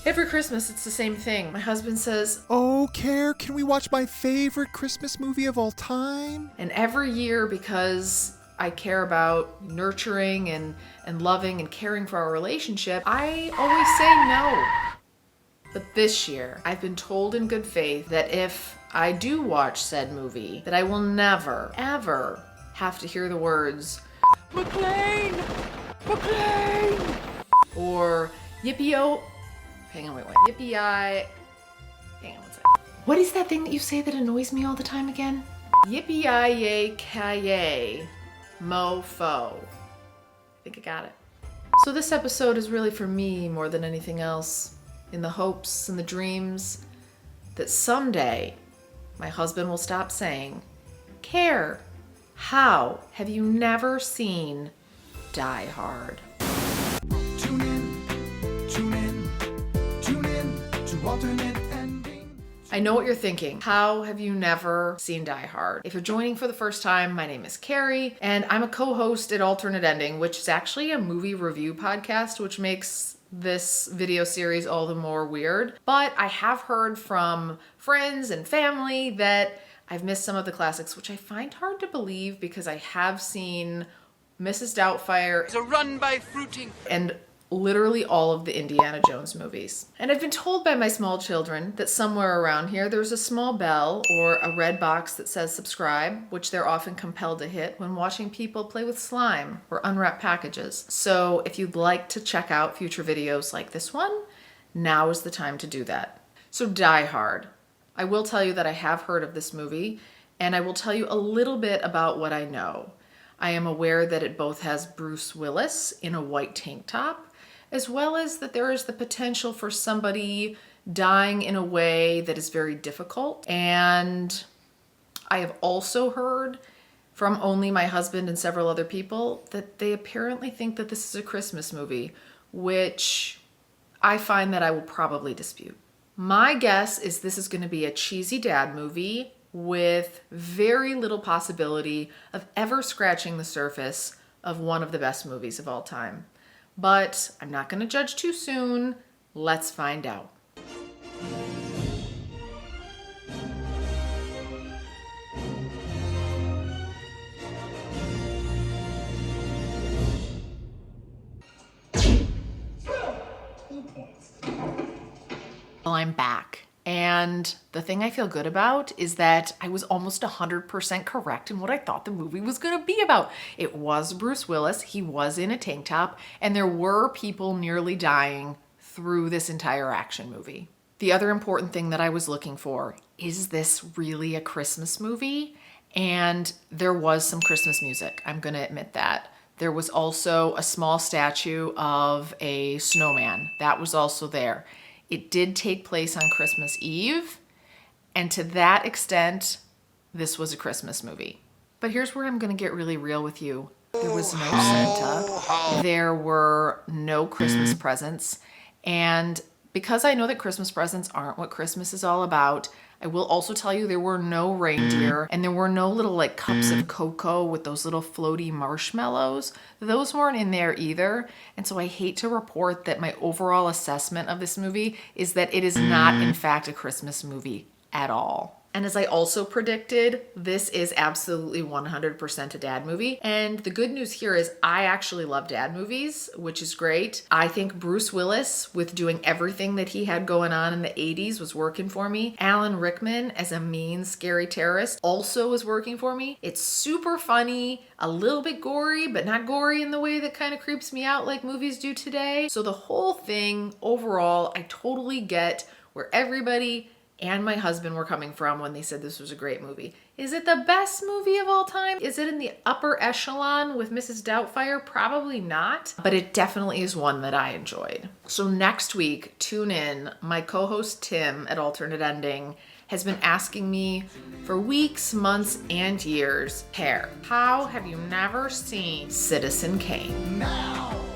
Every Christmas, it's the same thing. My husband says, "Oh, Care, can we watch my favorite Christmas movie of all time?" And every year, because I care about nurturing and loving and caring for our relationship, I always say no. But this year, I've been told in good faith that if I do watch said movie, that I will never, ever have to hear the words, McClane! McClane! Or Yippee-o... Hang on, wait. Yippee Yay. Hang on one second. What is that thing that you say that annoys me all the time again? Yippe Ki Yay, mofo. I think I got it. So this episode is really for me more than anything else, in the hopes and the dreams that someday my husband will stop saying, Care, how have you never seen Die Hard? Tune in to alternate ending. I know what you're thinking. How have you never seen Die Hard? If you're joining for the first time, my name is Carrie, and I'm a co-host at Alternate Ending, which is actually a movie review podcast, which makes this video series all the more weird. But I have heard from friends and family that I've missed some of the classics, which I find hard to believe because I have seen Mrs. Doubtfire. It's a run by fruiting. And literally all of the Indiana Jones movies. And I've been told by my small children that somewhere around here there's a small bell or a red box that says subscribe, which they're often compelled to hit when watching people play with slime or unwrap packages. So if you'd like to check out future videos like this one, now is the time to do that. So Die Hard. I will tell you that I have heard of this movie, and I will tell you a little bit about what I know. I am aware that it both has Bruce Willis in a white tank top, as well as that there is the potential for somebody dying in a way that is very difficult. And I have also heard from only my husband and several other people that they apparently think that this is a Christmas movie, which I find that I will probably dispute. My guess is this is going to be a cheesy dad movie with very little possibility of ever scratching the surface of one of the best movies of all time. But I'm not going to judge too soon. Let's find out. Well, I'm back. And the thing I feel good about is that I was almost 100% correct in what I thought the movie was going to be about. It was Bruce Willis. He was in a tank top, and there were people nearly dying through this entire action movie. The other important thing that I was looking for, is this really a Christmas movie? And there was some Christmas music. I'm going to admit that. There was also a small statue of a snowman. That was also there. It did take place on Christmas Eve, and to that extent, this was a Christmas movie. But here's where I'm going to get really real with you. There was no Santa. There were no Christmas presents. And because I know that Christmas presents aren't what Christmas is all about, I will also tell you there were no reindeer, and there were no little like cups of cocoa with those little floaty marshmallows. Those weren't in there either. And so I hate to report that my overall assessment of this movie is that it is not in fact a Christmas movie at all. And as I also predicted, this is absolutely 100% a dad movie. And the good news here is I actually love dad movies, which is great. I think Bruce Willis, with doing everything that he had going on in the 80s, was working for me. Alan Rickman as a mean, scary terrorist also was working for me. It's super funny, a little bit gory, but not gory in the way that kind of creeps me out like movies do today. So the whole thing, overall, I totally get where everybody and my husband were coming from when they said this was a great movie. Is it the best movie of all time? Is it in the upper echelon with Mrs. Doubtfire? Probably not, but it definitely is one that I enjoyed. So next week, tune in. My co-host Tim at Alternate Ending has been asking me for weeks, months, and years, Care, how have you never seen Citizen Kane? Now.